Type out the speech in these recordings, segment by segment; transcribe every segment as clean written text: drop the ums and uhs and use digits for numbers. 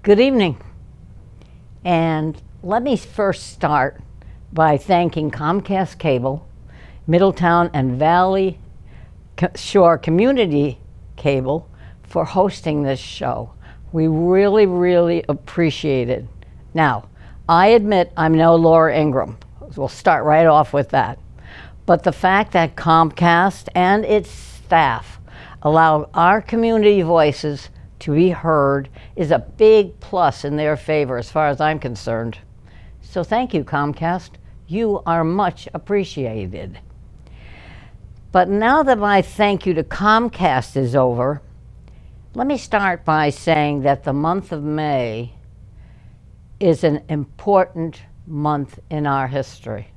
Good evening. And let me first start by thanking Comcast Cable, Middletown and Valley Shore Community Cable for hosting this show. We really, really appreciate it. Now, I admit I'm no Laura Ingraham. We'll start right off with that. But the fact that Comcast and its staff allow our community voices to be heard is a big plus in their favor as far as I'm concerned. So thank you, Comcast. You are much appreciated. But now that my thank you to Comcast is over, let me start by saying that the month of May is an important month in our history.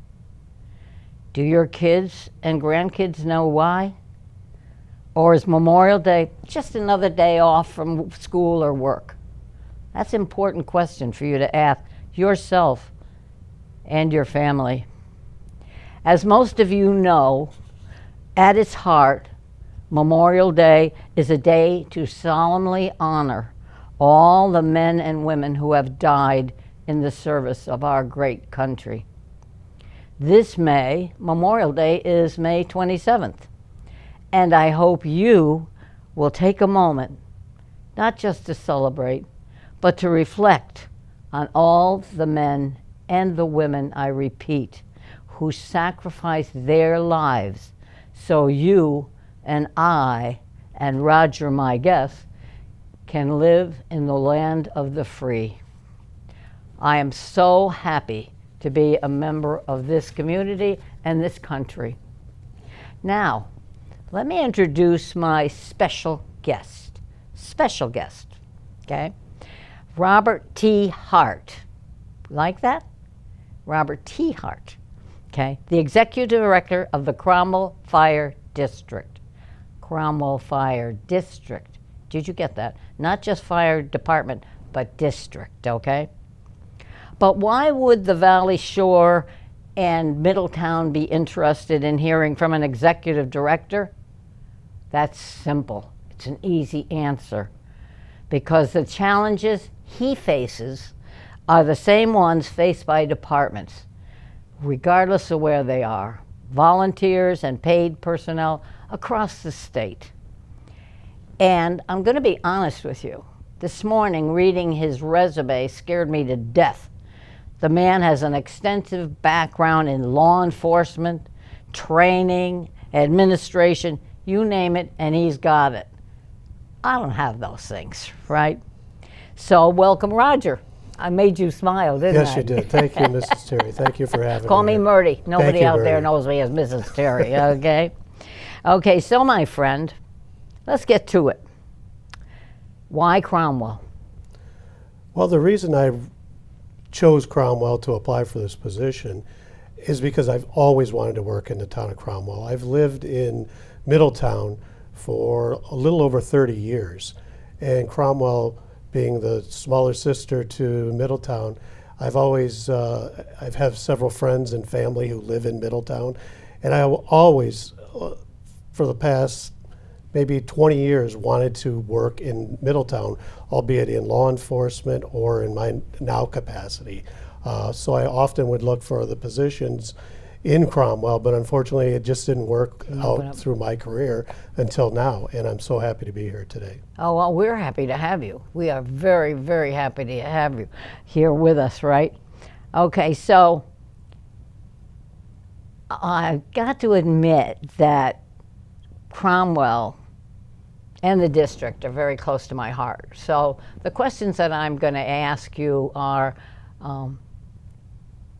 Do your kids and grandkids know why? Or is Memorial Day just another day off from school or work? That's an important question for you to ask yourself and your family. As most of you know, at its heart, Memorial Day is a day to solemnly honor all the men and women who have died in the service of our great country. This May, Memorial Day is May 27th. And I hope you will take a moment, not just to celebrate, but to reflect on all the men and the women, I repeat, who sacrificed their lives so you and I and Roger, my guest, can live in the land of the free. I am so happy to be a member of this community and this country. Now, let me introduce my special guest, okay? Robert T. Hart. Like that? Robert T. Hart, okay? The Executive Director of the Cromwell Fire District. Cromwell Fire District. Did you get that? Not just fire department, but district, okay? But why would the Valley Shore and Middletown be interested in hearing from an executive director? That's simple. It's an easy answer. Because the challenges he faces are the same ones faced by departments, regardless of where they are, volunteers and paid personnel across the state. And I'm going to be honest with you. This morning, reading his resume scared me to death. The man has an extensive background in law enforcement, training, administration, you name it, and he's got it. I don't have those things, right? So welcome, Roger. I made you smile, didn't I? Yes, you did. Thank you, Mrs. Terry. Thank you for having me. Call me here. Murdy. Nobody out there Murdy. knows me as Mrs. Terry, okay? Okay, so my friend, let's get to it. Why Cromwell? Well, the reason I chose Cromwell to apply for this position is because I've always wanted to work in the town of Cromwell. I've lived in Middletown for a little over 30 years. And Cromwell, being the smaller sister to Middletown, I've have several friends and family who live in Middletown. And I always, for the past maybe 20 years, wanted to work in Middletown, albeit in law enforcement or in my now capacity. So I often would look for the positions in Cromwell, but unfortunately it just didn't work out through my career until now, and I'm so happy to be here today. Oh, well, we're happy to have you. We are very, very happy to have you here with us, right? Okay, so I've got to admit that Cromwell and the district are very close to my heart. So the questions that I'm going to ask you are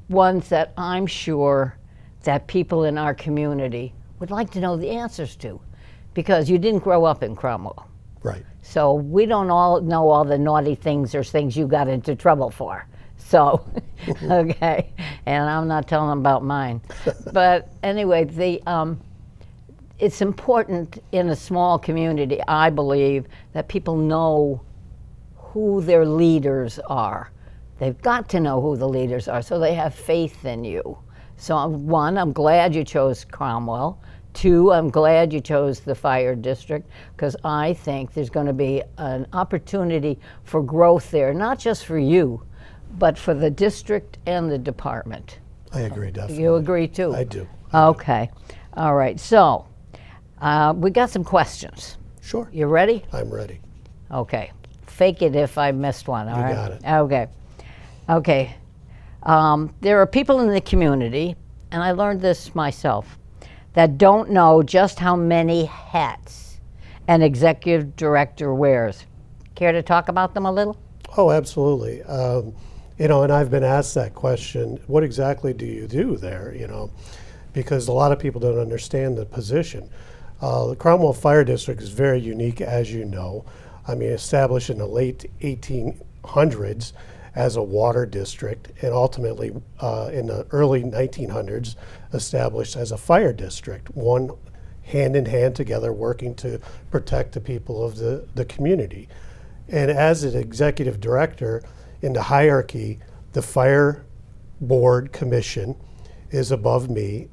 ones that I'm sure that people in our community would like to know the answers to, because you didn't grow up in Cromwell. Right. So we don't all know all the naughty things or things you got into trouble for. So, okay, and I'm not telling them about mine. But anyway, it's important in a small community, I believe, that people know who their leaders are. They've got to know who the leaders are so they have faith in you. So one, I'm glad you chose Cromwell. Two, I'm glad you chose the fire district because I think there's going to be an opportunity for growth there, not just for you, but for the district and the department. I agree, definitely. You agree too? I do. Okay. All right. So we got some questions. Sure. You ready? I'm ready. Okay. Fake it if I missed one. All You right. got it. Okay. Okay. There are people in the community, and I learned this myself, that don't know just how many hats an executive director wears. Care to talk about them a little? Oh, absolutely. And I've been asked that question, what exactly do you do there, because a lot of people don't understand the position. The Cromwell Fire District is very unique, as you know. I mean, established in the late 1800s as a water district, and ultimately in the early 1900s established as a fire district, one hand in hand together working to protect the people of the community. And as an executive director, in the hierarchy, the fire board commission is above me.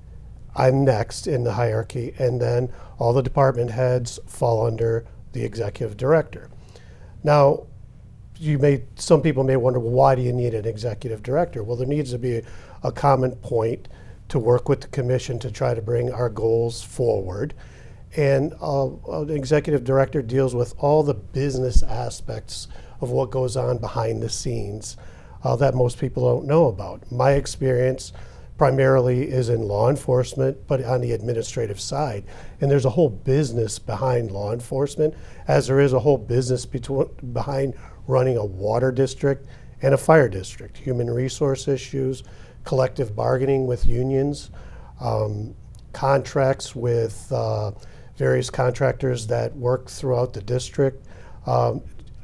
I'm next in the hierarchy, and then all the department heads fall under the executive director. Now, some people may wonder, well, why do you need an executive director? Well, there needs to be a common point to work with the commission to try to bring our goals forward. And an executive director deals with all the business aspects of what goes on behind the scenes that most people don't know about. My experience primarily is in law enforcement, but on the administrative side. And there's a whole business behind law enforcement, as there is a whole business behind running a water district and a fire district. Human resource issues, collective bargaining with unions, contracts with various contractors that work throughout the district.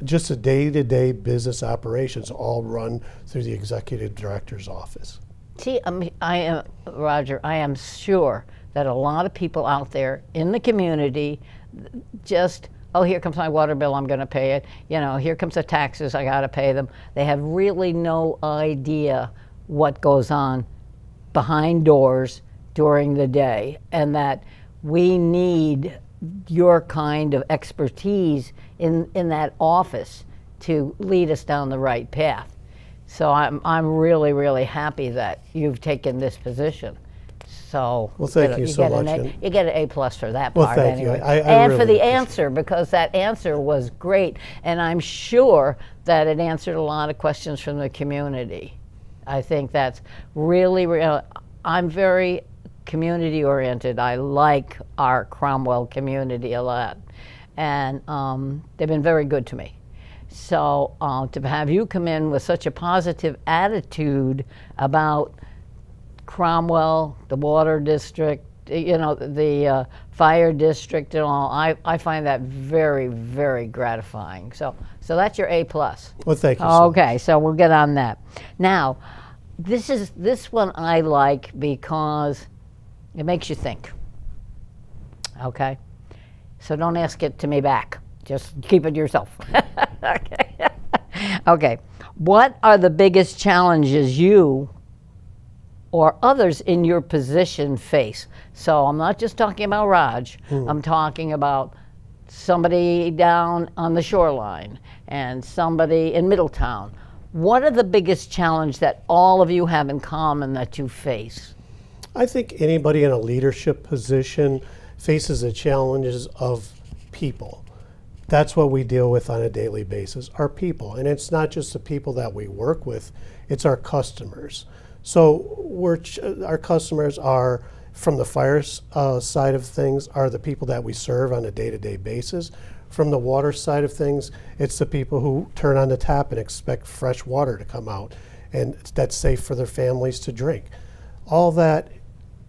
Just the day-to-day business operations all run through the executive director's office. See, Roger, I am sure that a lot of people out there in the community just, oh, here comes my water bill, I'm going to pay it. Here comes the taxes, I got to pay them. They have really no idea what goes on behind doors during the day, and that we need your kind of expertise in that office to lead us down the right path. So I'm really, really happy that you've taken this position. So well, thank you so much. You get an A+ for that well, part thank anyway. You. I and really for the appreciate answer, because that answer was great, and I'm sure that it answered a lot of questions from the community. I think that's really, I'm very community oriented. I like our Cromwell community a lot, and they've been very good to me. So to have you come in with such a positive attitude about Cromwell, the water district, the fire district and all, I find that very, very gratifying. So that's your A+. Well, thank you so Okay, much. so we'll get on that. Now, this one I like because it makes you think. Okay? So don't ask it to me back. Just keep it yourself. Okay. Okay. What are the biggest challenges you or others in your position face? So I'm not just talking about Raj. I'm talking about somebody down on the shoreline and somebody in Middletown. What are the biggest challenges that all of you have in common that you face? I think anybody in a leadership position faces the challenges of people. That's what we deal with on a daily basis, our people. And it's not just the people that we work with, it's our customers. So our customers are, from the fire side of things, are the people that we serve on a day-to-day basis. From the water side of things, it's the people who turn on the tap and expect fresh water to come out, and that's safe for their families to drink. All that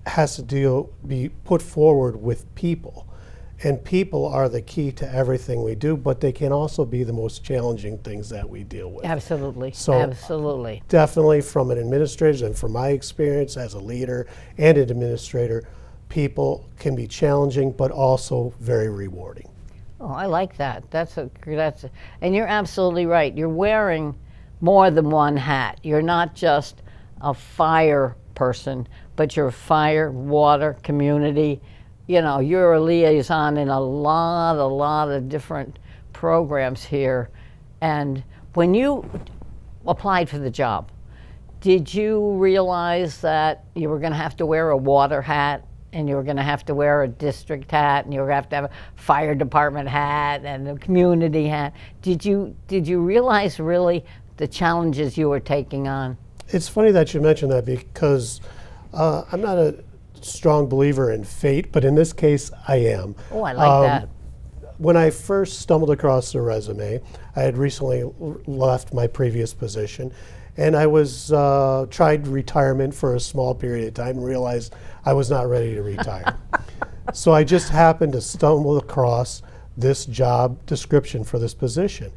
has to be put forward with people. And people are the key to everything we do, but they can also be the most challenging things that we deal with. Absolutely. So absolutely. Definitely from an administrator, and from my experience as a leader and an administrator, people can be challenging, but also very rewarding. Oh, I like that. And you're absolutely right. You're wearing more than one hat. You're not just a fire person, but you're fire, water, community, you're a liaison in a lot of different programs here. And when you applied for the job, did you realize that you were going to have to wear a water hat, and you were going to have to wear a district hat, and you were going to have a fire department hat and a community hat? Did you realize really the challenges you were taking on? It's funny that you mentioned that, because I'm not a strong believer in fate, but in this case, I am. Oh, I like that. When I first stumbled across the resume, I had recently left my previous position, and I was tried retirement for a small period of time and realized I was not ready to retire. So I just happened to stumble across this job description for this position.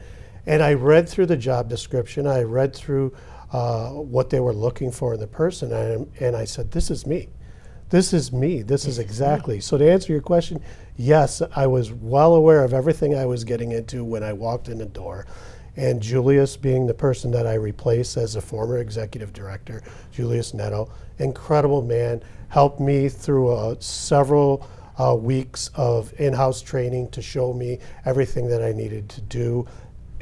And I read through the job description, I read through what they were looking for in the person, and I said, this is me. This is me. This is exactly. So to answer your question, yes, I was well aware of everything I was getting into when I walked in the door. And Julius, being the person that I replaced as a former executive director, Julius Netto, incredible man, helped me through several weeks of in-house training to show me everything that I needed to do,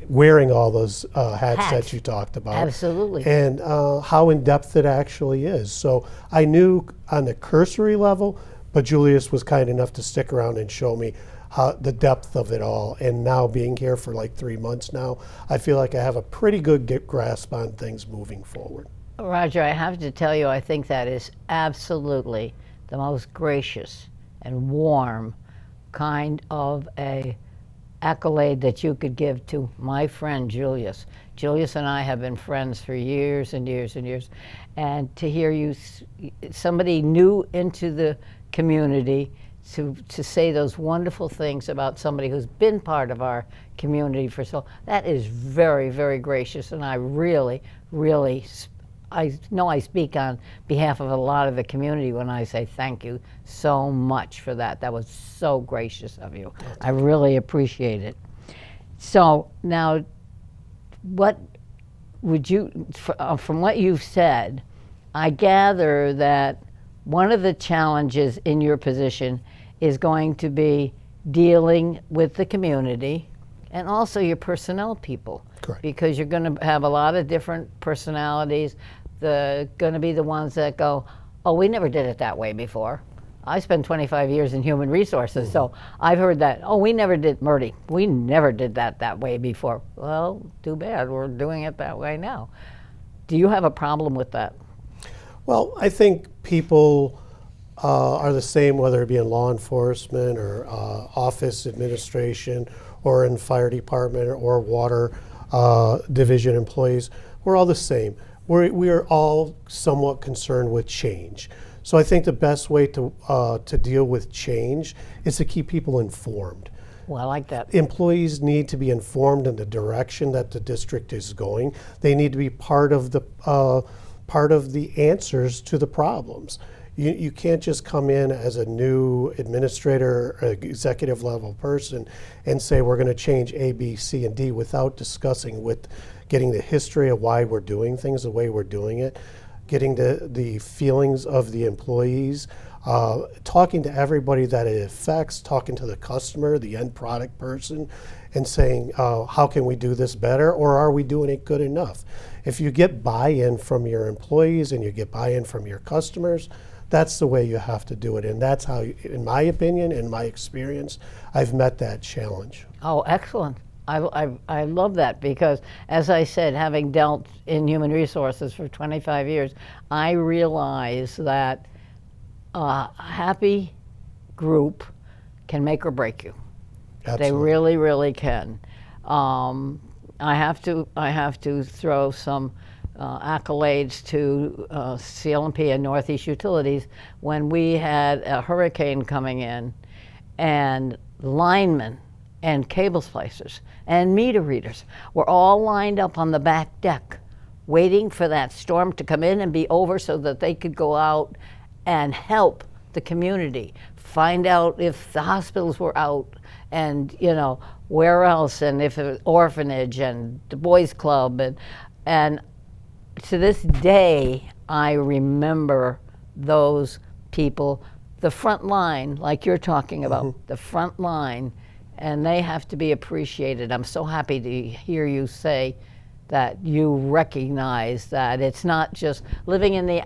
wearing all those hats that you talked about. Absolutely. And how in-depth it actually is. So I knew on the cursory level, but Julius was kind enough to stick around and show me the depth of it all. And now, being here for like 3 months now, I feel like I have a pretty good grasp on things moving forward. Roger, I have to tell you, I think that is absolutely the most gracious and warm kind of a accolade that you could give to my friend Julius. Julius and I have been friends for years and years and years, and to hear you, somebody new into the community, to say those wonderful things about somebody who's been part of our community for so, that is very, very gracious, and I really, I know I speak on behalf of a lot of the community when I say thank you so much for that. That was so gracious of you. I really appreciate it. So now, what would you, from what you've said, I gather that one of the challenges in your position is going to be dealing with the community and also your personnel people. Correct. Because you're going to have a lot of different personalities. They're going to be the ones that go, oh, we never did it that way before. I spent 25 years in human resources, so I've heard that, oh, we never did, Murdy, we never did that way before. Well, too bad, we're doing it that way now. Do you have a problem with that? Well, I think people are the same, whether it be in law enforcement or office administration or in fire department or water division employees. We're all the same. We are all somewhat concerned with change. So I think the best way to deal with change is to keep people informed. Well, I like that. Employees need to be informed in the direction that the district is going. They need to be part of the answers to the problems. You can't just come in as a new administrator or executive level person and say we're going to change A, B, C, and D without discussing getting the history of why we're doing things the way we're doing it, getting the feelings of the employees, talking to everybody that it affects, talking to the customer, the end product person, and saying, how can we do this better, or are we doing it good enough? If you get buy-in from your employees and you get buy-in from your customers, that's the way you have to do it. And that's how, in my opinion, in my experience, I've met that challenge. Oh, excellent. I love that, because, as I said, having dealt in human resources for 25 years, I realize that a happy group can make or break you. Absolutely. They really, really can. I have to throw some accolades to CLMP and Northeast Utilities when we had a hurricane coming in, and linemen and cable splicers and meter readers were all lined up on the back deck waiting for that storm to come in and be over so that they could go out and help the community, find out if the hospitals were out and, where else, and if it was orphanage and the boys club. And to this day, I remember those people the front line, like you're talking about, the front line, and they have to be appreciated. I'm so happy to hear you say that you recognize that it's not just living in the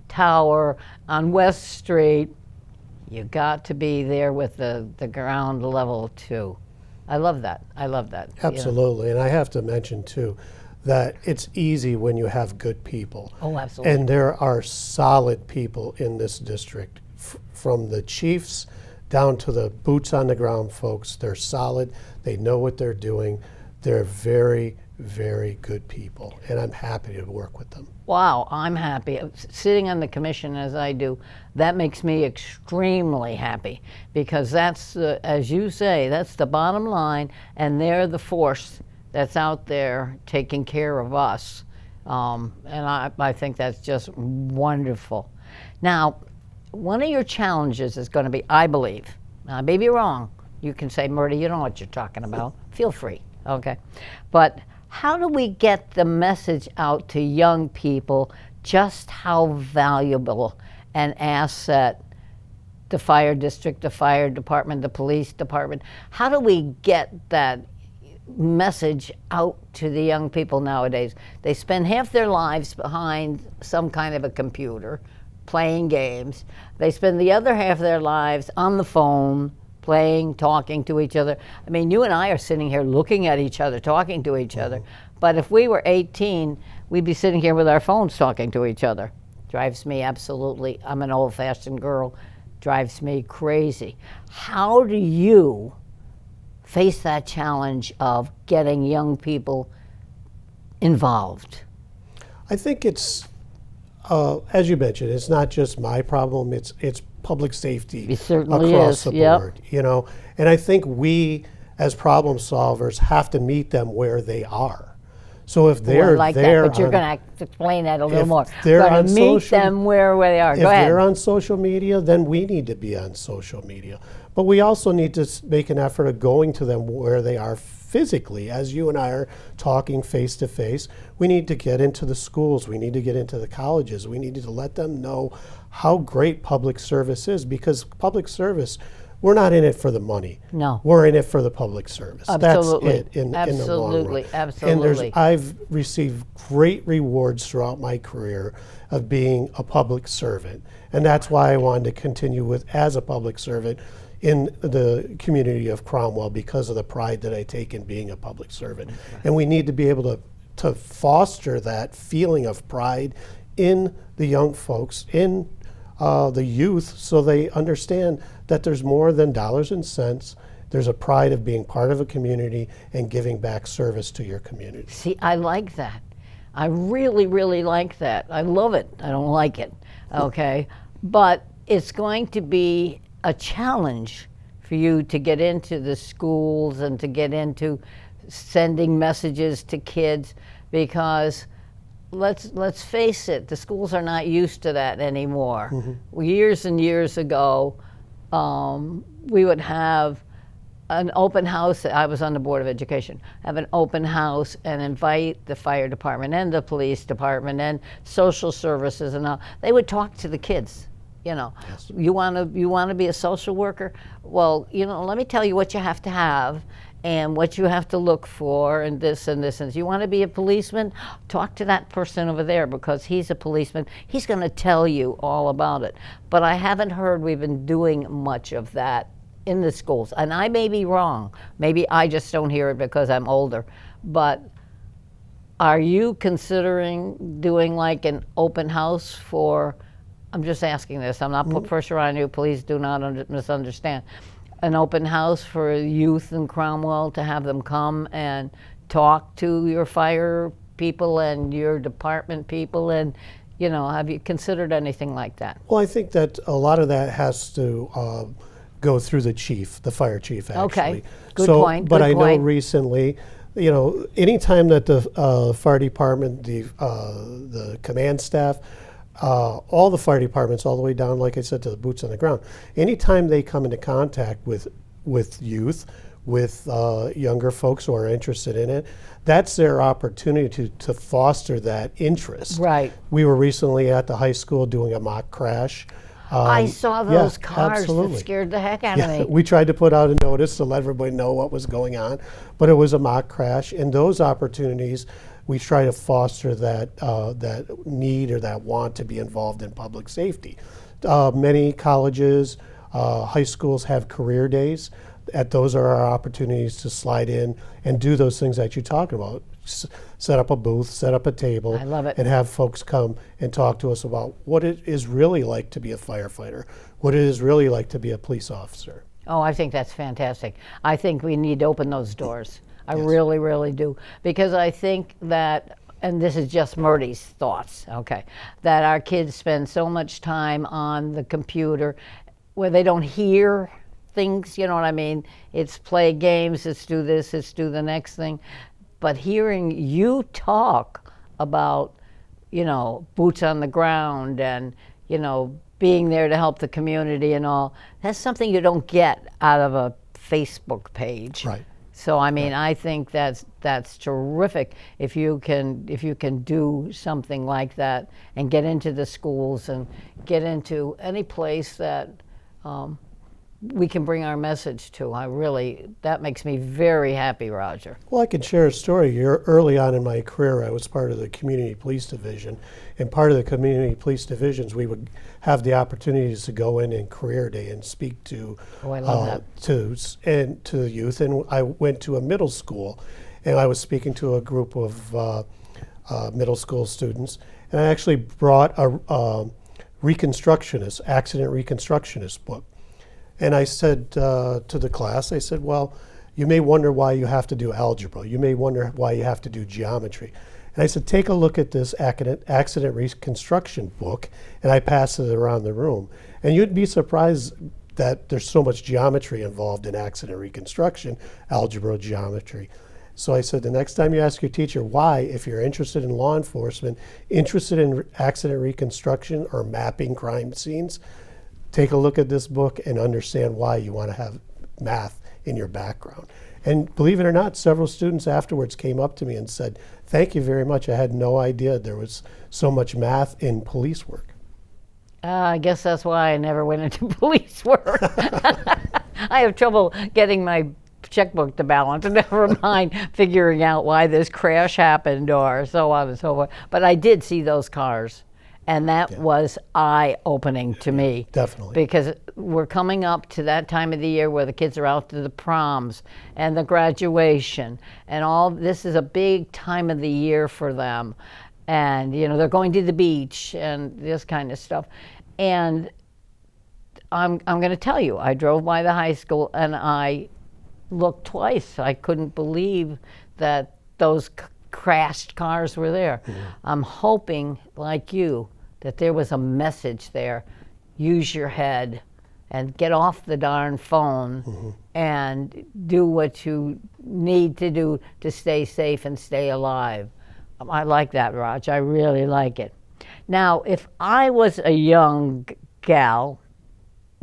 tower on West Street. You got to be there with the ground level too. I love that. I love that. Absolutely. And I have to mention too that it's easy when you have good people. Oh, absolutely. And there are solid people in this district, from the chiefs down to the boots on the ground folks. They're solid. They know what they're doing. They're very, very good people, and I'm happy to work with them. Wow, I'm happy. Sitting on the commission as I do, that makes me extremely happy, because that's, as you say, that's the bottom line, and they're the force that's out there taking care of us. And I think that's just wonderful. Now, one of your challenges is going to be, I believe, I may be wrong, you can say, Murdy, you know what you're talking about. Feel free, okay? But how do we get the message out to young people just how valuable an asset the fire district, the fire department, the police department, how do we get that message out to the young people nowadays? They spend half their lives behind some kind of a computer playing games. They spend the other half of their lives on the phone, playing, talking to each other. I mean, you and I are sitting here looking at each other, talking to each other. But if we were 18, we'd be sitting here with our phones talking to each other. Drives me absolutely, I'm an old-fashioned girl, drives me crazy. How do you face that challenge of getting young people involved? I think it's, as you mentioned, it's not just my problem, it's public safety It certainly across is, the yep. board, you know. And I think we, as problem solvers, have to meet them where they are. So if they're I like there, that, but you're on- going to explain that a little if more. they're Gotta on meet social- them where they are. if Go ahead. they're on social media, then we need to be on social media. But we also need to make an effort of going to them where they are physically. As you and I are talking face to face, we need to get into the schools, we need to get into the colleges, we need to let them know how great public service is, because public service, we're not in it for the money. No. We're in it for the public service. Absolutely. That's it in the long run. Absolutely, And absolutely. I've received great rewards throughout my career of being a public servant. And that's why I wanted to continue as a public servant in the community of Cromwell, because of the pride that I take in being a public servant. And we need to be able to foster that feeling of pride in the young folks, in the youth, so they understand that there's more than dollars and cents. There's a pride of being part of a community and giving back service to your community. See, I like that. I really, really like that. I love it. I don't like it, okay? But it's going to be a challenge for you to get into the schools and to get into sending messages to kids, because let's face it, the schools are not used to that anymore. Years and years ago, we would have an open house. I was on the Board of Education. Have an open house and invite the fire department and the police department and social services and all. They would talk to the kids. You know, Yes. you want to be a social worker? Well, you know, let me tell you what you have to have and what you have to look for, and this and this. And you want to be a policeman? Talk to that person over there, because he's a policeman. He's going to tell you all about it. But I haven't heard we've been doing much of that in the schools. And I may be wrong. Maybe I just don't hear it because I'm older. But are you considering doing like an open house for, I'm just asking this, I'm not putting pressure on you, please do not misunderstand. An open house for youth in Cromwell, to have them come and talk to your fire people and your department people, and, you know, have you considered anything like that? Well, I think that a lot of that has to go through the chief, the fire chief, actually. Okay, good point, But good I know point. recently, you know, anytime that the fire department, the command staff, all the fire departments, all the way down, like I said, to the boots on the ground, anytime they come into contact with youth, with younger folks who are interested in it, that's their opportunity to foster that interest. Right. We were recently at the high school doing a mock crash I saw those yeah, cars absolutely. that scared the heck out of Yeah, me. we tried to put out a notice to let everybody know what was going on, but it was a mock crash. And those opportunities, we try to foster that need or that want to be involved in public safety. Many colleges, high schools have career days. Those are our opportunities to slide in and do those things that you talk about. Set up a booth, set up a table, I love it. and have folks come and talk to us about what it is really like to be a firefighter, what it is really like to be a police officer. Oh, I think that's fantastic. I think we need to open those doors. I Yes. really, really do. Because I think that, and this is just Murty's thoughts, okay, that our kids spend so much time on the computer where they don't hear things, you know what I mean? It's play games, it's do this, it's do the next thing. But hearing you talk about, boots on the ground and, being there to help the community and all, that's something you don't get out of a Facebook page. Right. So I mean, I think that's terrific if you can do something like that and get into the schools and get into any place that we can bring our message to. That makes me very happy, Roger. Well, I can share a story. Early on in my career, I was part of the community police division, and part of the community police divisions, we would have the opportunities to go in career day and speak to I love that. to the youth. And I went to a middle school, and I was speaking to a group of middle school students, and I actually brought a accident reconstructionist book. And I said to the class, I said, well, you may wonder why you have to do algebra. You may wonder why you have to do geometry. And I said, take a look at this accident reconstruction book, and I passed it around the room. And you'd be surprised that there's so much geometry involved in accident reconstruction, algebra, geometry. So I said, the next time you ask your teacher why, if you're interested in law enforcement, interested in accident reconstruction or mapping crime scenes, take a look at this book and understand why you want to have math in your background. And believe it or not, several students afterwards came up to me and said, thank you very much. I had no idea there was so much math in police work. I guess that's why I never went into police work. I have trouble getting my checkbook to balance, never mind figuring out why this crash happened or so on and so forth. But I did see those cars. And that was eye-opening to me. Definitely. Because we're coming up to that time of the year where the kids are out to the proms and the graduation. And all this is a big time of the year for them. And, they're going to the beach and this kind of stuff. And I'm going to tell you, I drove by the high school and I looked twice. I couldn't believe that those crashed cars were there. Mm-hmm. I'm hoping, like you, that there was a message there. Use your head and get off the darn phone mm-hmm. and do what you need to do to stay safe and stay alive. I like that, Raj. I really like it. Now, if I was a young gal,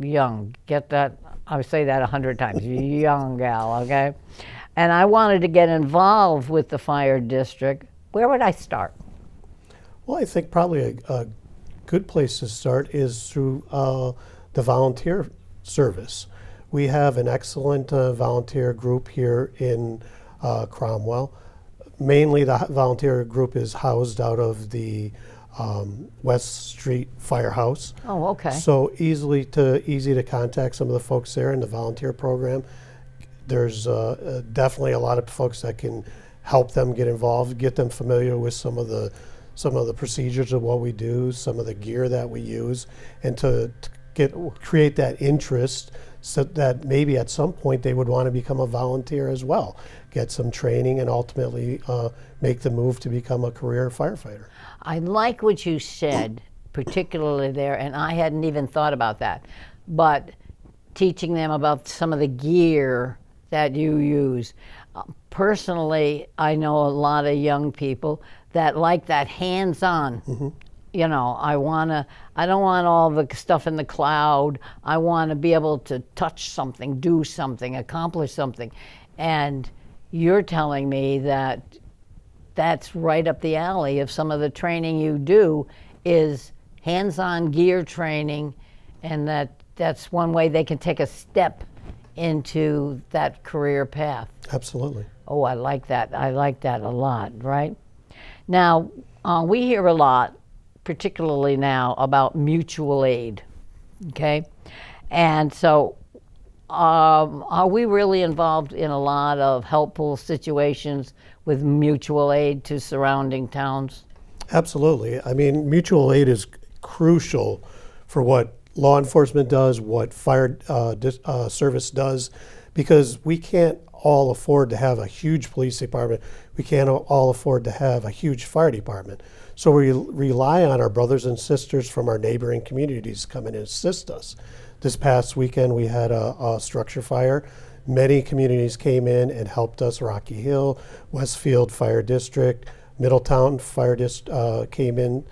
get that, I would say that 100 times, young gal, okay? And I wanted to get involved with the fire district, where would I start? Well, I think probably a good place to start is through the volunteer service. We have an excellent volunteer group here in Cromwell. Mainly the volunteer group is housed out of the West Street Firehouse. Oh, okay. So easy to contact some of the folks there in the volunteer program. There's definitely a lot of folks that can help them get involved, get them familiar with some of the procedures of what we do, some of the gear that we use, and to create that interest so that maybe at some point they would want to become a volunteer as well, get some training, and ultimately make the move to become a career firefighter. I like what you said, particularly there, and I hadn't even thought about that, but teaching them about some of the gear that you use. Personally, I know a lot of young people that like that hands-on. Mm-hmm. I don't want all the stuff in the cloud. I want to be able to touch something, do something, accomplish something. And you're telling me that that's right up the alley of some of the training you do is hands-on gear training and that's one way they can take a step into that career path. Absolutely. Oh, I like that. I like that a lot, right? Now, we hear a lot, particularly now, about mutual aid, okay? And so, are we really involved in a lot of helpful situations with mutual aid to surrounding towns? Absolutely. I mean, mutual aid is crucial for what law enforcement does, what fire service does, because we can't all afford to have a huge police department. We can't all afford to have a huge fire department. So we rely on our brothers and sisters from our neighboring communities to come in and assist us. This past weekend, we had a structure fire. Many communities came in and helped us. Rocky Hill, Westfield Fire District, Middletown Fire District came in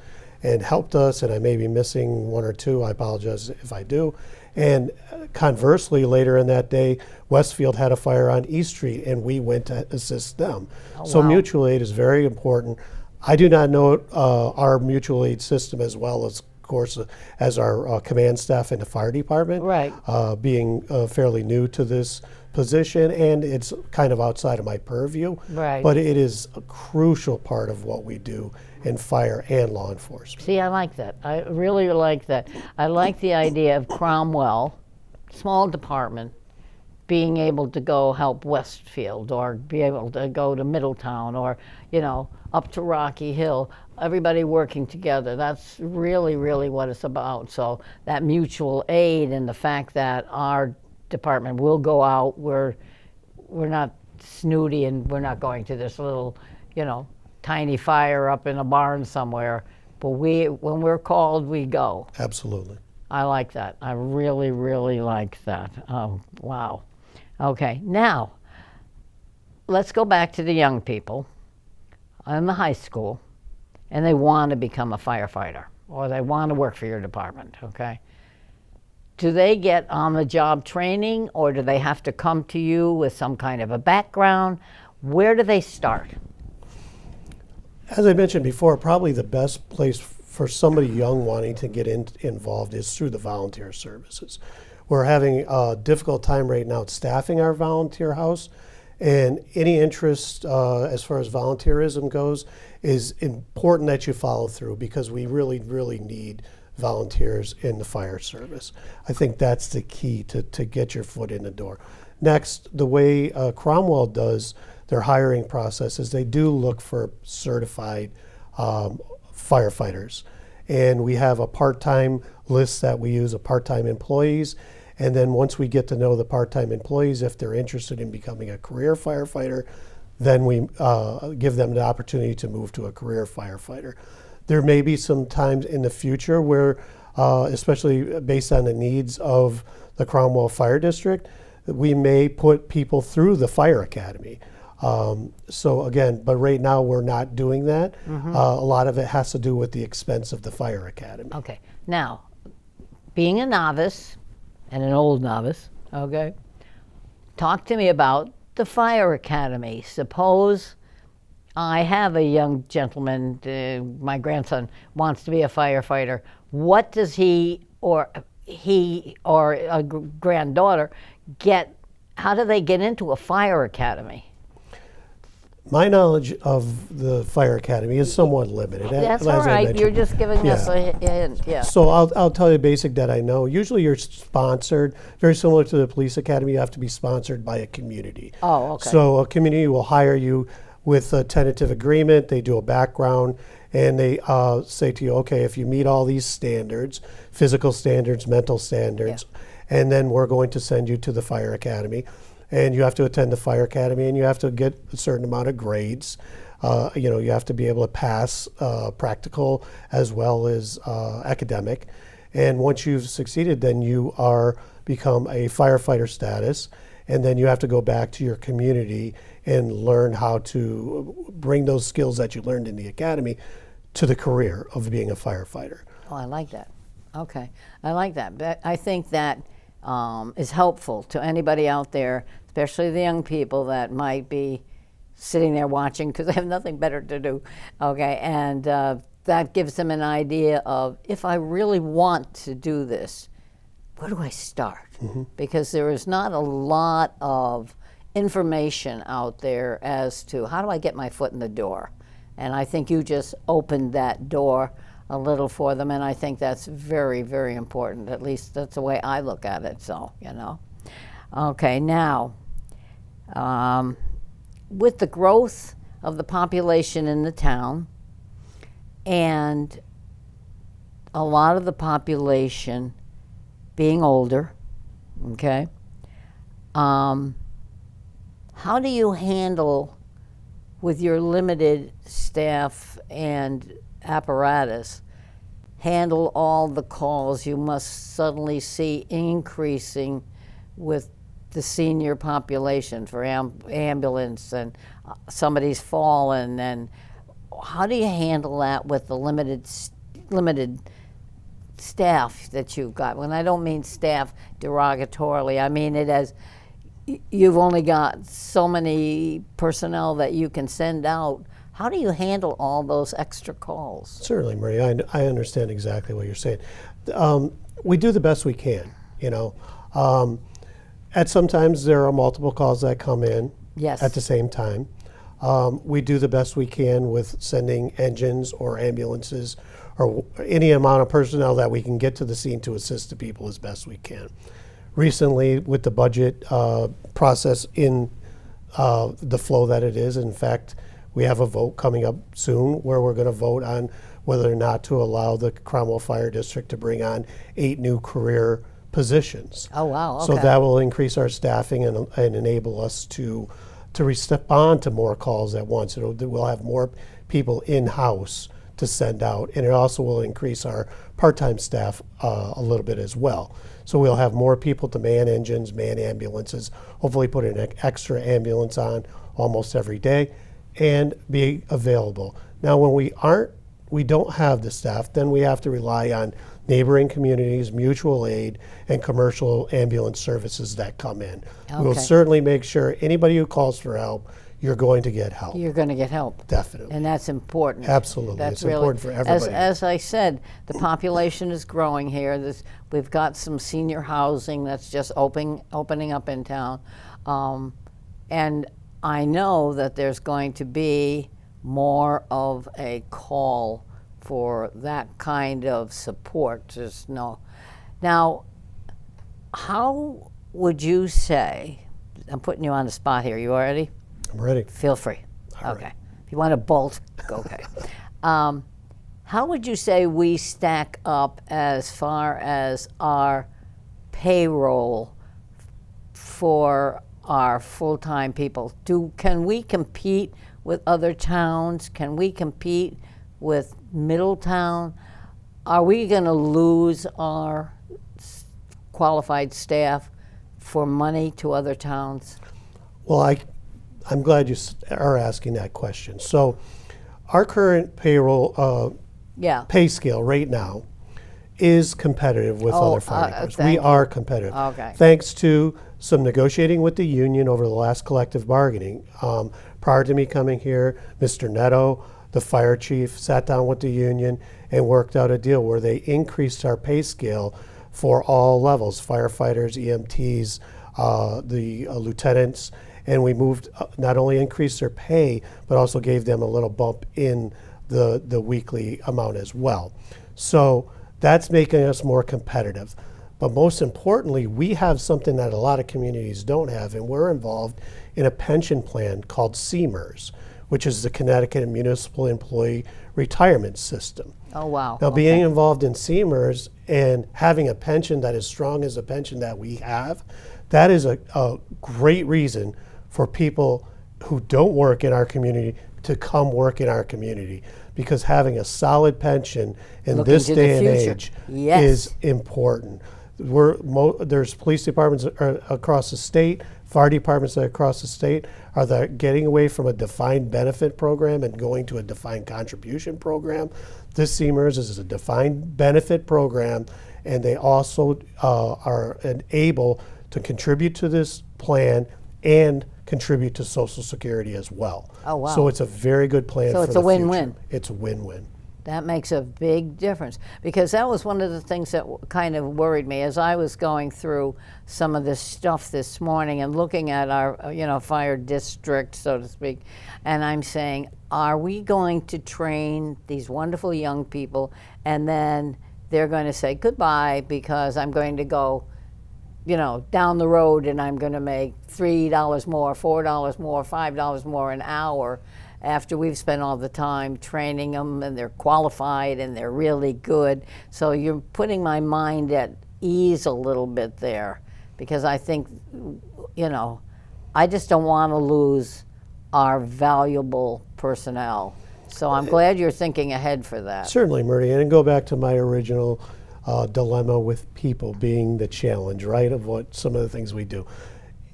and helped us, and I may be missing one or two. I apologize if I do. And conversely, later in that day, Westfield had a fire on East Street, and we went to assist them. Oh, so wow. mutual aid is very important. I do not know our mutual aid system as well as, of course, as our command staff in the fire department. Right. Being fairly new to this position, and it's kind of outside of my purview. Right. But it is a crucial part of what we do in fire and law enforcement. See, I like that. I really like that. I like the idea of Cromwell, small department, being able to go help Westfield or be able to go to Middletown or, up to Rocky Hill. Everybody working together. That's really, really what it's about. So that mutual aid and the fact that our department will go out, we're not snooty and we're not going to this little, tiny fire up in a barn somewhere, but when we're called, we go. Absolutely. I like that. I really, really like that. Oh, wow. Okay, now let's go back to the young people in the high school, and they want to become a firefighter or they want to work for your department, okay? Do they get on-the-job training, or do they have to come to you with some kind of a background? Where do they start? As I mentioned before, probably the best place for somebody young wanting to get involved is through the volunteer services. We're having a difficult time right now staffing our volunteer house, and any interest as far as volunteerism goes is important that you follow through, because we really, really need volunteers in the fire service. I think that's the key to get your foot in the door. Next, the way Cromwell does their hiring process is they do look for certified firefighters. And we have a part-time list that we use of part-time employees. And then once we get to know the part-time employees, if they're interested in becoming a career firefighter, then we give them the opportunity to move to a career firefighter. There may be some times in the future where, especially based on the needs of the Cromwell Fire District, we may put people through the fire academy. So again, but right now we're not doing that. A lot of it has to do with the expense of the fire academy. Okay, now, being a novice, and an old novice, okay, talk to me about the fire academy. Suppose I have a young gentleman, my grandson wants to be a firefighter. What does he or a granddaughter get? How do they get into a fire academy? My knowledge of the fire academy is somewhat limited. That's as all I right. mentioned. You're just giving us Yeah. a hint. Yeah. So I'll tell you basic that I know. Usually you're sponsored, very similar to the police academy. You have to be sponsored by a community. Oh, okay. So a community will hire you with a tentative agreement. They do a background, and they say to you, okay, if you meet all these standards, physical standards, mental standards, and then we're going to send you to the fire academy. And you have to attend the fire academy, and you have to get a certain amount of grades. You have to be able to pass practical as well as academic. And once you've succeeded, then you become a firefighter status, and then you have to go back to your community and learn how to bring those skills that you learned in the academy to the career of being a firefighter. Oh, I like that. Okay, I like that. But I think that is helpful to anybody out there, especially the young people that might be sitting there watching because they have nothing better to do. Okay, and that gives them an idea of, if I really want to do this, where do I start? Because there is not a lot of information out there as to how do I get my foot in the door. And I think you just opened that door a little for them, and I think that's very, very important. At least that's the way I look at it, so, you know. Okay, now, with the growth of the population in the town, and a lot of the population being older, okay, how do you handle, with your limited staff and apparatus, handle all the calls you must suddenly see increasing with the senior population for ambulance, and somebody's fallen, and how do you handle that with the limited staff that you've got? When I don't mean staff derogatorily, I mean it as you've only got so many personnel that you can send out. How do you handle all those extra calls? Certainly, Maria, I understand exactly what you're saying. We do the best we can, you know. At sometimes there are multiple calls that come in Yes. at the same time. We do the best we can with sending engines or ambulances or any amount of personnel that we can get to the scene to assist the people as best we can. Recently, with the budget process in the flow that it is, in fact, we have a vote coming up soon where we're going to vote on whether or not to allow the Cromwell Fire District to bring on 8 new career positions. Oh, wow, okay. So that will increase our staffing and enable us to respond to more calls at once. We'll have more people in-house to send out, and it also will increase our part-time staff a little bit as well. So we'll have more people to man engines, man ambulances, hopefully put an extra ambulance on almost every day, and be available. Now, when we don't have the staff, then we have to rely on neighboring communities, mutual aid, and commercial ambulance services that come in. We'll Okay. certainly make sure anybody who calls for help, you're going to get help. You're going to get help. Definitely. And that's important. Absolutely. That's It's important for everybody. As I said, the population is growing here. We've got some senior housing that's just opening up in town. And I know that there's going to be more of a call for that kind of support. Just no. Now, how would you say, I'm putting you on the spot here, you ready? I'm ready. Feel free. All Okay. right. If you want to bolt, go okay. How would you say we stack up as far as our payroll for our full-time people? Can we compete with other towns? Can we compete with Middletown? Are we going to lose our qualified staff for money to other towns? Well, I'm glad you are asking that question. So our current payroll Yeah. pay scale right now is competitive with Oh, other fire departments. thank We you. are competitive. Okay. Thanks to some negotiating with the union over the last collective bargaining. Prior to me coming here, Mr. Netto, the fire chief, sat down with the union and worked out a deal where they increased our pay scale for all levels, firefighters, EMTs, the lieutenants, and we moved, not only increased their pay, but also gave them a little bump in the weekly amount as well. So that's making us more competitive. But most importantly, we have something that a lot of communities don't have, and we're involved in a pension plan called CMERS, which is the Connecticut Municipal Employee Retirement System. Oh, wow. Now, Okay. being involved in CMERS and having a pension that is strong as the pension that we have, that is a great reason for people who don't work in our community to come work in our community, because having a solid pension in Looking this to the day and future. age Yes. is important. There's police departments across the state, fire departments across the state are getting away from a defined benefit program and going to a defined contribution program. This CMERS is a defined benefit program, and they also are able to contribute to this plan and contribute to Social Security as well. Oh, wow. So it's a very good plan So for it's the a win-win. future. It's a win-win. That makes a big difference, because that was one of the things that kind of worried me as I was going through some of this stuff this morning and looking at our, fire district, so to speak, and I'm saying, are we going to train these wonderful young people and then they're going to say goodbye because I'm going to go, down the road and I'm going to make $3 more, $4 more, $5 more an hour after we've spent all the time training them and they're qualified and they're really good. So you're putting my mind at ease a little bit there, because I think, I just don't want to lose our valuable personnel. So I'm glad you're thinking ahead for that. Certainly, Murray, and go back to my original dilemma with people being the challenge, right, of what some of the things we do.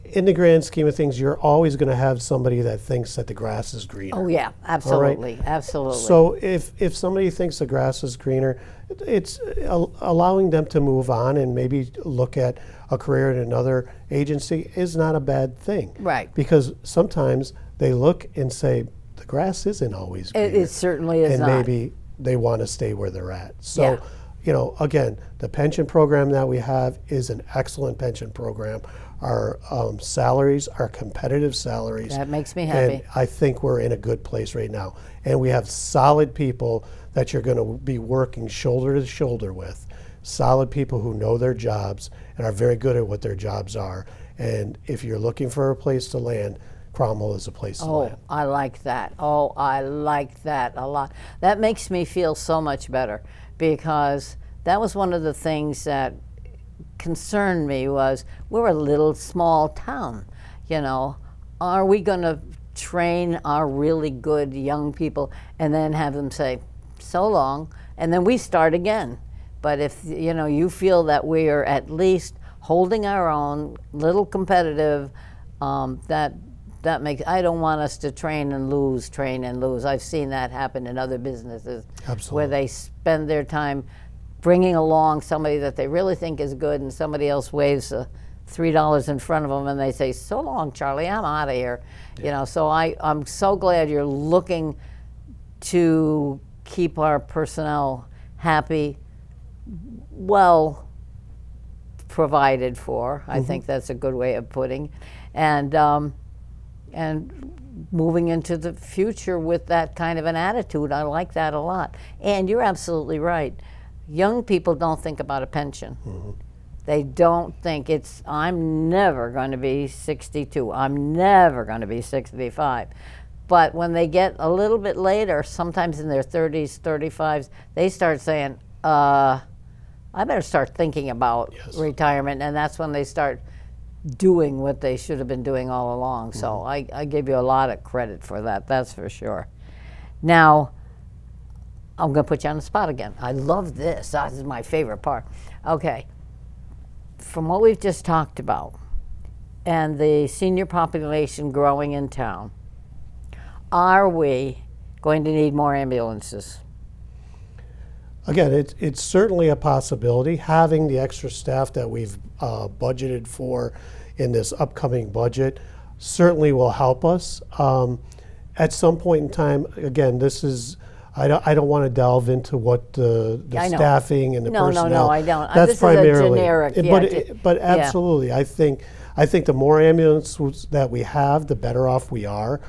In the grand scheme of things, you're always going to have somebody that thinks that the grass is greener. Oh yeah, absolutely, absolutely. So if somebody thinks the grass is greener, it's allowing them to move on and maybe look at a career in another agency is not a bad thing. Right. Because sometimes they look and say, the grass isn't always greener. It certainly is and not. Maybe they want to stay where they're at. So, again, the pension program that we have is an excellent pension program. Our salaries are competitive salaries. That makes me happy. And I think we're in a good place right now. And we have solid people that you're going to be working shoulder to shoulder with. Solid people who know their jobs and are very good at what their jobs are. And if you're looking for a place to land, Cromwell is a place to land. Oh, I like that. Oh, I like that a lot. That makes me feel so much better, because that was one of the things that concerned me was we're a little small town. Are we going to train our really good young people and then have them say, so long, and then we start again? But if you feel that we are at least holding our own, little competitive, that makes, I don't want us to train and lose. I've seen that happen in other businesses. Absolutely. Where they spend their time bringing along somebody that they really think is good, and somebody else waves $3 in front of them and they say, so long, Charlie, I'm out of here. So I'm so glad you're looking to keep our personnel happy, well provided for. I think that's a good way of putting, and moving into the future with that kind of an attitude. I like that a lot. And you're absolutely right. Young people don't think about a pension. They don't think I'm never going to be 62. I'm never going to be 65. But when they get a little bit later, sometimes in their 30s, 35s, they start saying, I better start thinking about retirement. And that's when they start doing what they should have been doing all along. So I give you a lot of credit for that, that's for sure. Now, I'm going to put you on the spot again. I love this. This is my favorite part. Okay. From what we've just talked about and the senior population growing in town, are we going to need more ambulances? Again, it's certainly a possibility. Having the extra staff that we've budgeted for in this upcoming budget certainly will help us. At some point in time, again, this is, I don't want to delve into what the staffing and the personnel. No, I don't. That's this primarily, is a generic. But absolutely, I think the more ambulances that we have, the better off we are,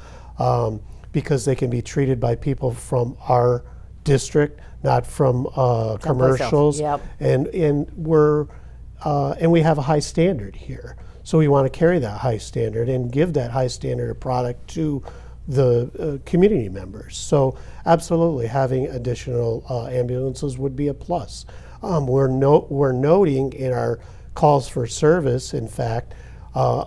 because they can be treated by people from our district, not from commercials. Yep. And we have a high standard here, so we want to carry that high standard and give that high standard of product to the community members. So absolutely, having additional ambulances would be a plus. We're noting in our calls for service, in fact,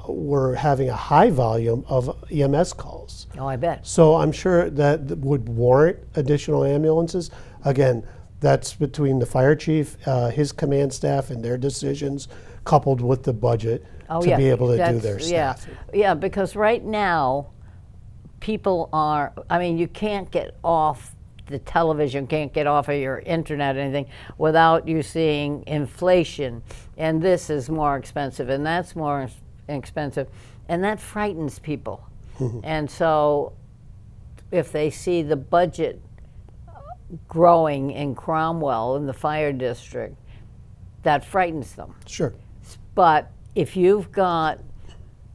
we're having a high volume of EMS calls. Oh, I bet. So I'm sure that would warrant additional ambulances. Again, that's between the fire chief, his command staff, and their decisions, coupled with the budget to be able to do their staff. Yeah, because right now, people are, you can't get off the television, can't get off of your internet or anything without you seeing inflation, and this is more expensive, and that's more expensive, and that frightens people. And so if they see the budget growing in Cromwell in the fire district, that frightens them. Sure. But if you've got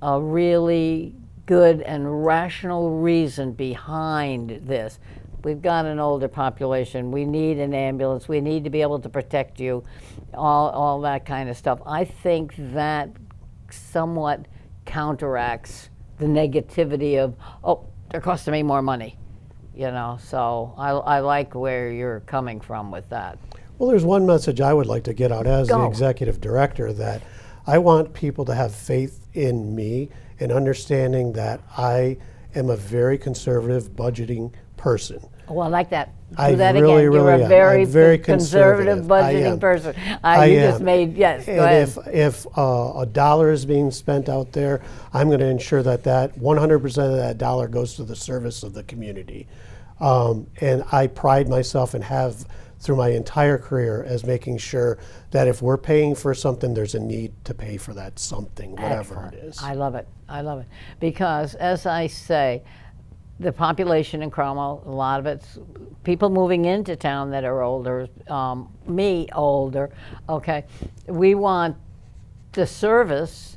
a really good and rational reason behind this, we've got an older population, we need an ambulance, we need to be able to protect you, all that kind of stuff. I think that somewhat counteracts the negativity of, oh, they're costing me more money, you know. So I like where you're coming from with that. Well, there's one message I would like to get out as the Go. executive director, that I want people to have faith in me and understanding that I am a very conservative budgeting person. Oh, I like that. Do I that really, again. You're really a am. very, I'm very conservative conservative. I budgeting am. person. I You am. just made, yes, go And ahead. if a dollar is being spent out there, I'm going to ensure that 100% of that dollar goes to the service of the community. And I pride myself and have through my entire career as making sure that if we're paying for something, there's a need to pay for that something, whatever Excellent. it is. I love it. I love it. Because as I say, the population in Cromwell, a lot of it's people moving into town that are older, me older, okay. We want the service,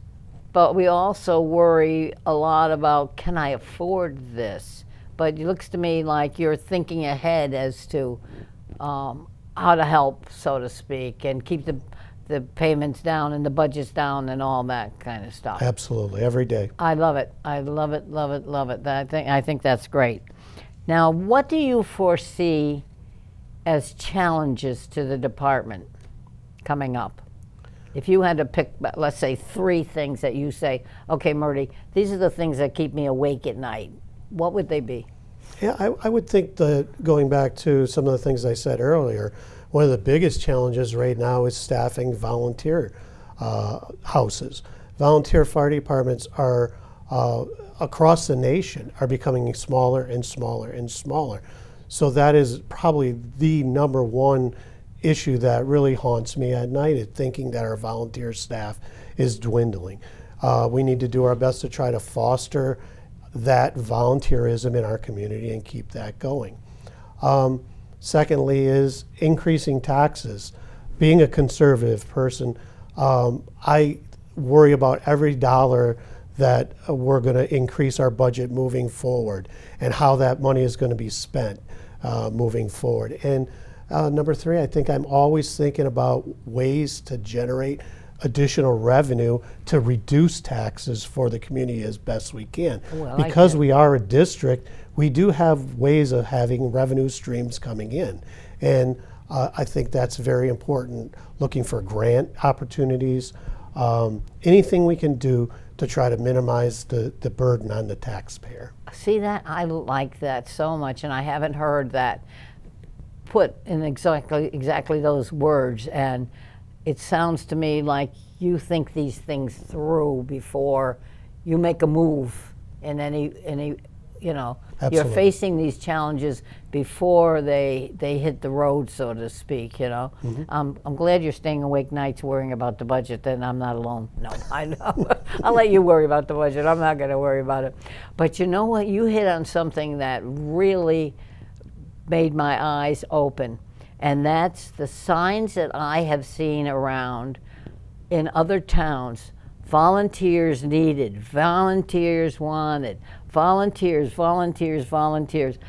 but we also worry a lot about, can I afford this? But it looks to me like you're thinking ahead as to how to help, so to speak, and keep the payments down and the budgets down and all that kind of stuff. Absolutely, every day. I love it. I love it, love it, love it. I think that's great. Now, what do you foresee as challenges to the department coming up? If you had to pick, let's say, 3 things that you say, okay, Murdy, these are the things that keep me awake at night, what would they be? Yeah, I would think that going back to some of the things I said earlier, one of the biggest challenges right now is staffing volunteer houses. Volunteer fire departments are across the nation are becoming smaller and smaller and smaller. So that is probably the number one issue that really haunts me at night, is thinking that our volunteer staff is dwindling. We need to do our best to try to foster that volunteerism in our community and keep that going. Secondly is increasing taxes. Being a conservative person, I worry about every dollar that we're going to increase our budget moving forward and how that money is going to be spent moving forward. And number 3, I think I'm always thinking about ways to generate additional revenue to reduce taxes for the community as best we can. Well, I because get- we are a district, we do have ways of having revenue streams coming in. And I think that's very important, looking for grant opportunities, anything we can do to try to minimize the burden on the taxpayer. See that? I like that so much, and I haven't heard that put in exactly those words. And it sounds to me like you think these things through before you make a move in any you know. You're Absolutely. facing these challenges before they hit the road, so to speak, you know. I'm glad you're staying awake nights worrying about the budget, then I'm not alone. No, I know. I'll let you worry about the budget. I'm not going to worry about it. But you know what? You hit on something that really made my eyes open. And that's the signs that I have seen around in other towns. Volunteers needed, volunteers wanted, volunteers, volunteers, volunteers.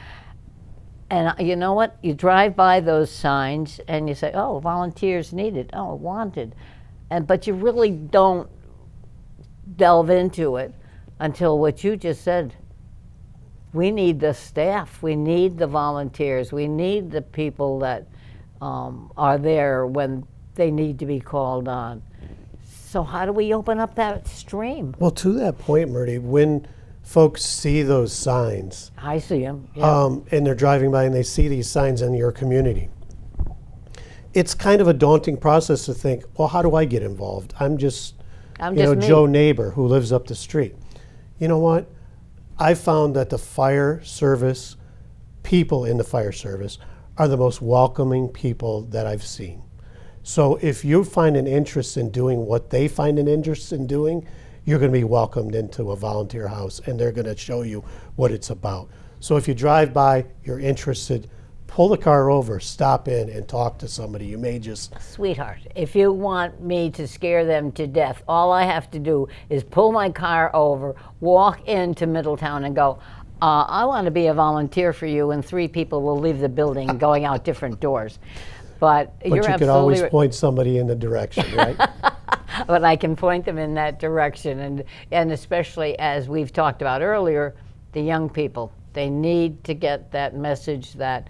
And you know what? You drive by those signs and you say, oh, volunteers needed, oh, wanted. But you really don't delve into it until what you just said. We need the staff, we need the volunteers, we need the people that are there when they need to be called on. So how do we open up that stream? Well, to that point, Murdy, when folks see those signs, I see them. Yeah. and they're driving by and they see these signs in your community, it's kind of a daunting process to think, well, how do I get involved? I'm just me. Joe neighbor who lives up the street. You know what? I found that the fire service, people in the fire service, are the most welcoming people that I've seen. So if you find an interest in doing what they find an interest in doing, you're going to be welcomed into a volunteer house and they're going to show you what it's about. So if you drive by, you're interested, pull the car over, stop in, and talk to somebody. You may just Sweetheart, if you want me to scare them to death, all I have to do is pull my car over, walk into Middletown and go, I want to be a volunteer for you, and 3 people will leave the building going out different doors. But you're you could absolutely always right. point somebody in the direction, right? But I can point them in that direction, and especially as we've talked about earlier, the young people, they need to get that message that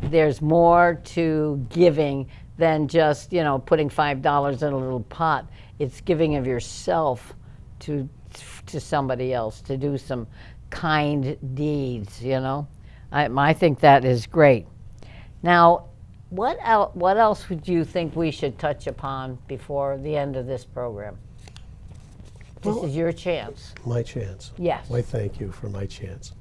there's more to giving than just, putting $5 in a little pot. It's giving of yourself to somebody else, to do some kind deeds, I think that is great. Now, what else would you think we should touch upon before the end of this program? This is your chance. My chance. Yes. Why, thank you for my chance.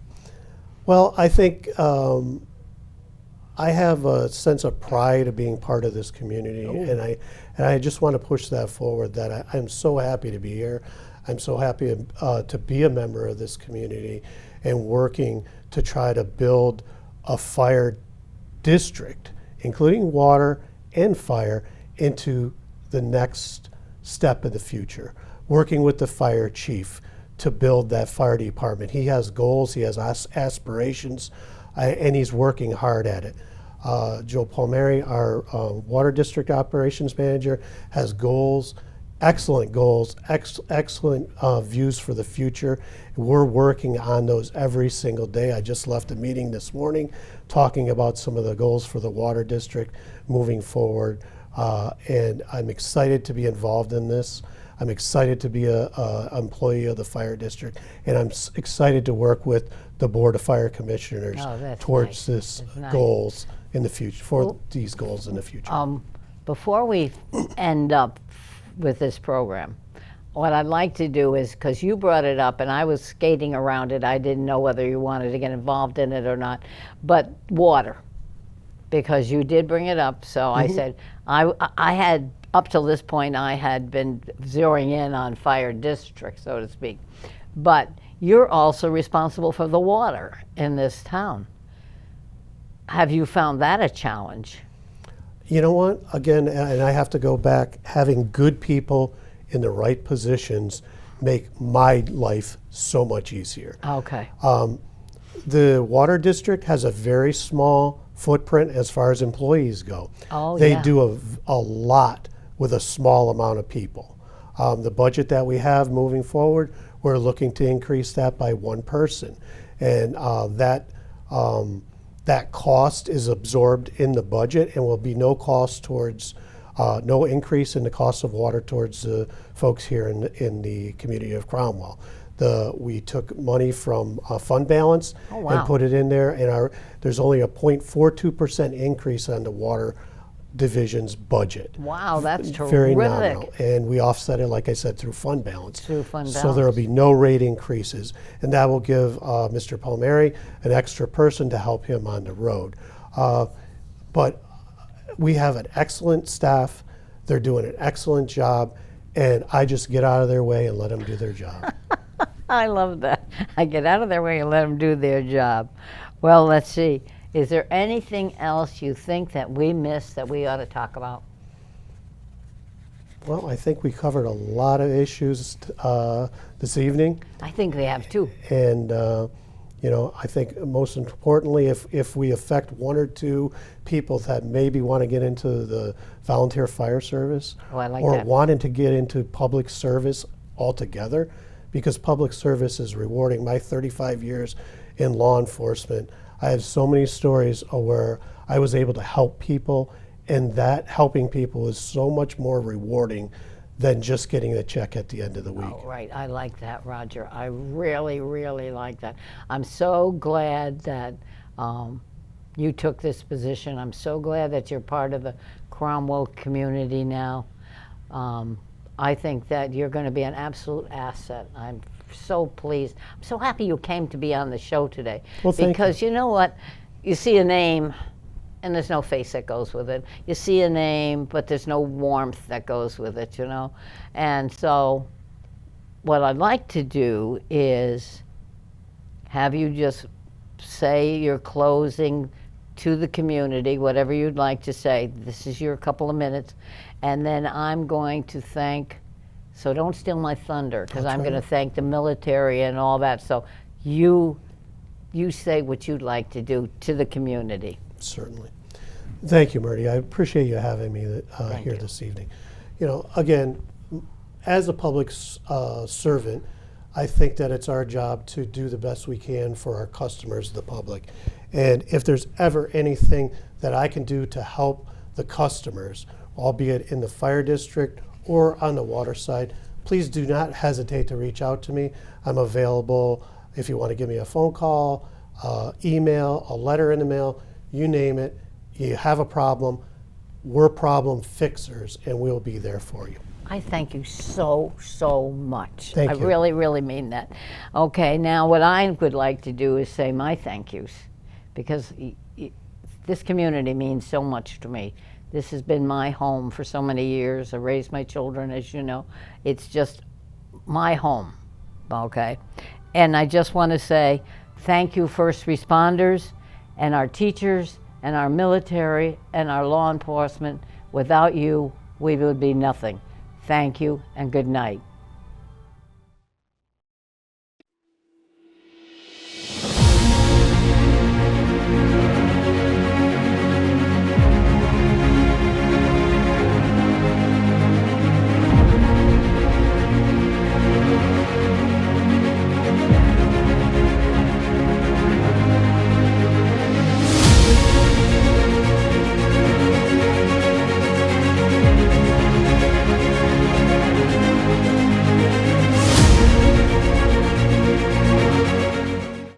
Well, I think I have a sense of pride of being part of this community, and I just want to push that forward, that I'm so happy to be here. I'm so happy to be a member of this community and working to try to build a fire district, including water and fire, into the next step in the future. Working with the fire chief to build that fire department. He has goals, he has aspirations, and he's working hard at it. Joe Palmieri, our water district operations manager, has goals, excellent views for the future. We're working on those every single day. I just left a meeting this morning talking about some of the goals for the water district moving forward, and I'm excited to be involved in this. I'm excited to be an employee of the fire district, and I'm excited to work with the Board of Fire Commissioners towards this goals in the future, these goals in the future. Before we end up with this program, what I'd like to do is, because you brought it up and I was skating around it, I didn't know whether you wanted to get involved in it or not, but water, because you did bring it up, so I said, I had, up till this point, I had been zeroing in on fire district, so to speak, but you're also responsible for the water in this town. Have you found that a challenge? You know what? Again, and I have to go back, having good people in the right positions make my life so much easier. Okay. The water district has a very small footprint as far as employees go. They do a lot with a small amount of people. The budget that we have moving forward, we're looking to increase that by 1 person. And that cost is absorbed in the budget and will be no cost towards, no increase in the cost of water towards the folks here in the community of Cromwell. We took money from fund balance and put it in there, and there's only a 0.42% increase on the water division's budget. Wow, that's terrific. Very nominal. And we offset it, like I said, through fund balance. Through fund balance. So there will be no rate increases. And that will give Mr. Palmieri an extra person to help him on the road. But we have an excellent staff. They're doing an excellent job. And I just get out of their way and let them do their job. I love that. I get out of their way and let them do their job. Well, let's see. Is there anything else you think that we missed that we ought to talk about? Well, I think we covered a lot of issues this evening. I think they have too. And, I think most importantly, if we affect 1 or 2 people that maybe want to get into the volunteer fire service or wanting to get into public service altogether, because public service is rewarding. My 35 years in law enforcement, I have so many stories where I was able to help people, and that helping people is so much more rewarding than just getting a check at the end of the week. Oh, right. I like that, Roger. I really, really like that. I'm so glad that you took this position. I'm so glad that you're part of the Cromwell community now. I think that you're going to be an absolute asset. I'm so pleased. I'm so happy you came to be on the show today. Well, thank because you know what? You see a name, and there's no face that goes with it. You see a name, but there's no warmth that goes with it, And so what I'd like to do is have you just say your closing to the community, whatever you'd like to say. This is your couple of minutes. And then I'm going to thank, so don't steal my thunder, because I'm going to thank the military and all that. So you say what you'd like to do to the community. Certainly. Thank you, Murdy. I appreciate you having me here this evening. You know, again, as a public servant, I think that it's our job to do the best we can for our customers, the public. And if there's ever anything that I can do to help the customers, albeit in the fire district or on the water side, please do not hesitate to reach out to me. I'm available if you want to give me a phone call, email, a letter in the mail, you name it. You have a problem, we're problem fixers, and we'll be there for you. I thank you so, so much. Thank I you. really, really mean that. Okay, now what I would like to do is say my thank yous, because this community means so much to me. This has been my home for so many years. I raised my children, as you know. It's just my home, okay? And I just want to say thank you, first responders, and our teachers, and our military, and our law enforcement. Without you, we would be nothing. Thank you, and good night.